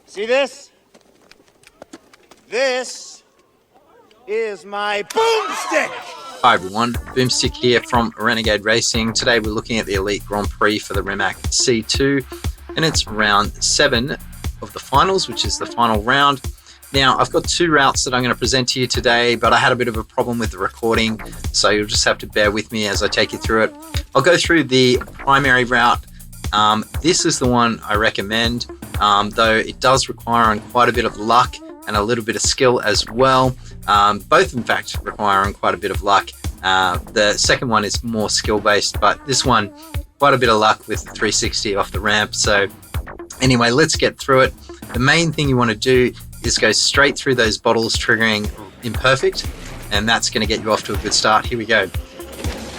See this? This is my boomstick. Hi everyone, Boomstick here from Renegade Racing. Today we're looking at the Elite Grand Prix for the Rimac C2, and it's round 7 of the finals, which is the final round. Now I've got 2 routes that I'm going to present to you today, but I had a bit of a problem with the recording, so you'll just have to bear with me as I take you through it. I'll go through the primary route. This is the one I recommend, though it does require quite a bit of luck and a little bit of skill as well. Both in fact requiring quite a bit of luck. The second one is more skill based, but this one quite a bit of luck with the 360 off the ramp. So anyway, let's get through it. The main thing you want to do is go straight through those bottles, triggering imperfect, and that's going to get you off to a good start. Here we go.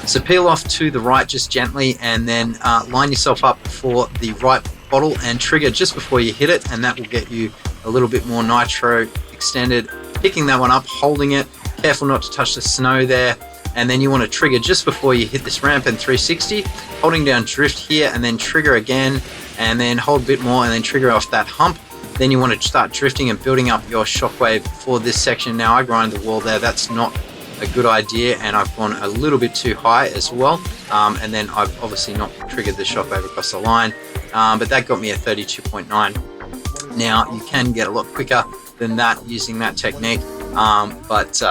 So peel off to the right just gently, and then line yourself up for the right bottle and trigger just before you hit it, and that will get you a little bit more nitro extended. Picking that one up, holding it, careful not to touch the snow there, and then you want to trigger just before you hit this ramp and 360, holding down drift here, and then trigger again, and then hold a bit more, and then trigger off that hump. Then you want to start drifting and building up your shockwave for this section. Now I grind the wall there, that's not a good idea, and I've gone a little bit too high as well, and then I've obviously not triggered the shockwave across the line, but that got me a 32.9. Now you can get a lot quicker than that using that technique, but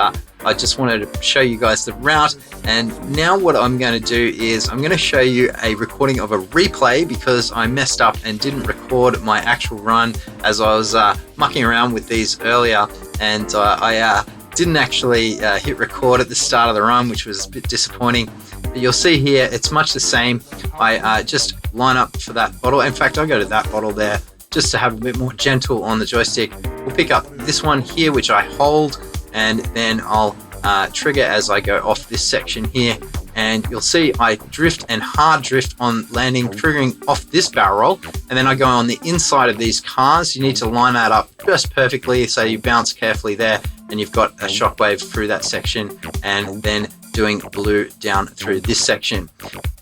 I just wanted to show you guys the route. And now what I'm going to do is I'm going to show you a recording of a replay, because I messed up and didn't record my actual run as I was mucking around with these earlier, and I didn't actually hit record at the start of the run, which was a bit disappointing. But you'll see here it's much the same. I just line up for that bottle. In fact, I'll go to that bottle there just to have a bit more gentle on the joystick. We'll pick up this one here, which I hold, and then I'll trigger as I go off this section here, and you'll see I drift and hard drift on landing, triggering off this barrel roll, and then I go on the inside of these cars. You need to line that up just perfectly, so you bounce carefully there, and you've got a shockwave through that section, and then doing blue down through this section.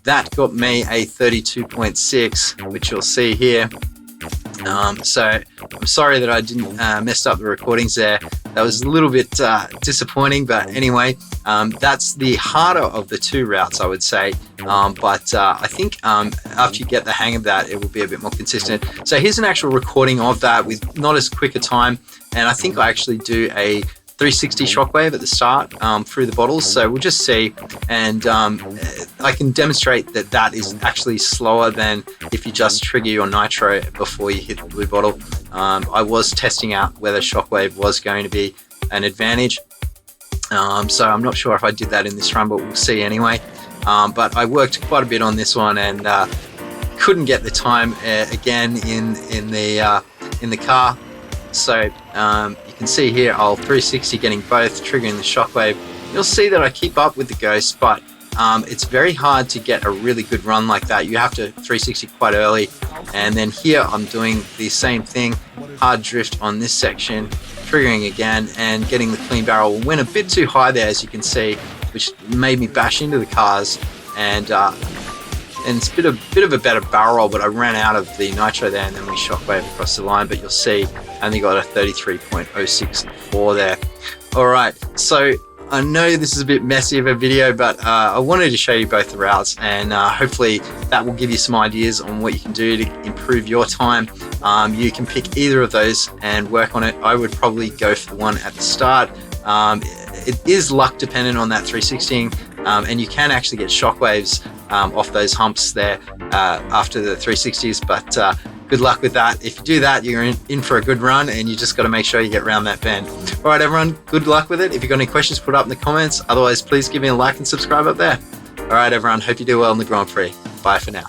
That got me a 32.6, which you'll see here. So I'm sorry that I didn't mess up the recordings there. That was a little bit disappointing, but anyway, that's the harder of the 2 routes, I would say, but I think after you get the hang of that, it will be a bit more consistent. So here's an actual recording of that with not as quick a time, and I think I actually do a 360 shockwave at the start through the bottles, so we'll just see, and I can demonstrate that that is actually slower than if you just trigger your nitro before you hit the blue bottle. I was testing out whether shockwave was going to be an advantage, so I'm not sure if I did that in this run, but we'll see anyway. But I worked quite a bit on this one, and couldn't get the time again in the car. So you can see here I'll 360 getting both, triggering the shockwave. You'll see that I keep up with the ghost, but it's very hard to get a really good run like that. You have to 360 quite early, and then here I'm doing the same thing, hard drift on this section, triggering again and getting the clean barrel. Went a bit too high there, as you can see, which made me bash into the cars, and it's a bit of a better barrel roll, but I ran out of the nitro there, and then we shockwave across the line. But you'll see I only got a 33.064 there. All right, so I know this is a bit messy of a video, but I wanted to show you both the routes, and hopefully that will give you some ideas on what you can do to improve your time. You can pick either of those and work on it. I would probably go for the one at the start. It is luck dependent on that 360, and you can actually get shockwaves off those humps there after the 360s, but good luck with that. If you do that, you're in for a good run, and you just got to make sure you get around that bend. All right, everyone, good luck with it. If you've got any questions, put it up in the comments. Otherwise, please give me a like and subscribe up there. All right, everyone, hope you do well in the Grand Prix. Bye for now.